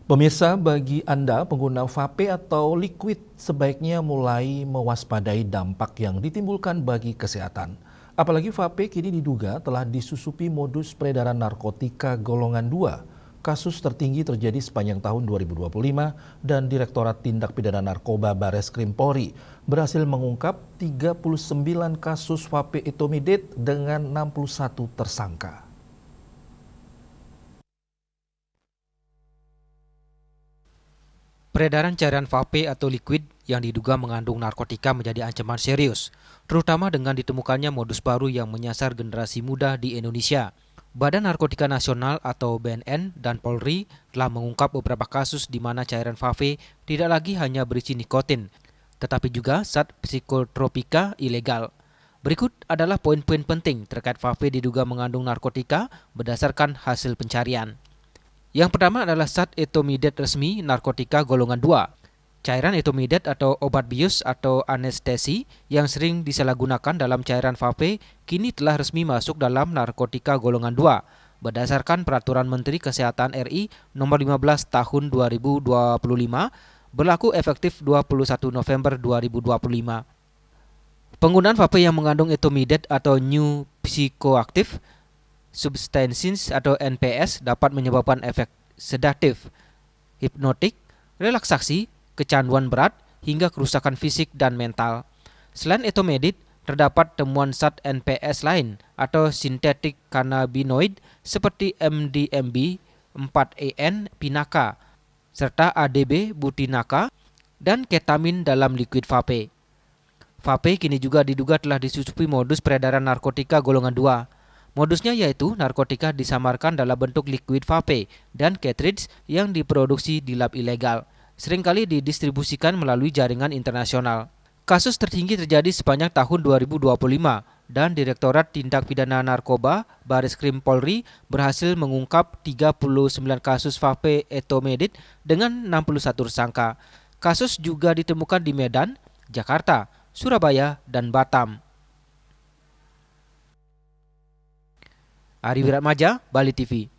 Pemirsa, bagi Anda pengguna vape atau liquid sebaiknya mulai mewaspadai dampak yang ditimbulkan bagi kesehatan. Apalagi vape kini diduga telah disusupi modus peredaran narkotika golongan 2. Kasus tertinggi terjadi sepanjang tahun 2025 dan Direktorat Tindak Pidana Narkoba Bareskrim Polri berhasil mengungkap 39 kasus vape etomidate dengan 61 tersangka. Peredaran cairan vape atau liquid yang diduga mengandung narkotika menjadi ancaman serius, terutama dengan ditemukannya modus baru yang menyasar generasi muda di Indonesia. Badan Narkotika Nasional atau BNN dan Polri telah mengungkap beberapa kasus di mana cairan vape tidak lagi hanya berisi nikotin, tetapi juga zat psikotropika ilegal. Berikut adalah poin-poin penting terkait vape diduga mengandung narkotika berdasarkan hasil pencarian. Yang pertama adalah zat etomidate resmi narkotika golongan 2. Cairan etomidate atau obat bius atau anestesi yang sering disalahgunakan dalam cairan vape kini telah resmi masuk dalam narkotika golongan 2 berdasarkan Peraturan Menteri Kesehatan RI Nomor 15 Tahun 2025 berlaku efektif 21 November 2025. Penggunaan vape yang mengandung etomidate atau new psychoactive substances atau NPS dapat menyebabkan efek sedatif, hipnotik, relaksasi, kecanduan berat, hingga kerusakan fisik dan mental. Selain etomidate, terdapat temuan zat NPS lain atau sintetik cannabinoid seperti MDMB, 4-EN, pinaka, serta ADB, butinaka, dan ketamin dalam liquid vape. Vape kini juga diduga telah disusupi modus peredaran narkotika golongan 2. Modusnya yaitu narkotika disamarkan dalam bentuk liquid vape dan cartridge yang diproduksi di lab ilegal, seringkali didistribusikan melalui jaringan internasional. Kasus tertinggi terjadi sepanjang tahun 2025 dan Direktorat Tindak Pidana Narkoba Bareskrim Polri berhasil mengungkap 39 kasus vape etomidate dengan 61 tersangka. Kasus juga ditemukan di Medan, Jakarta, Surabaya, dan Batam. Ari Wiratmaja, Bali TV.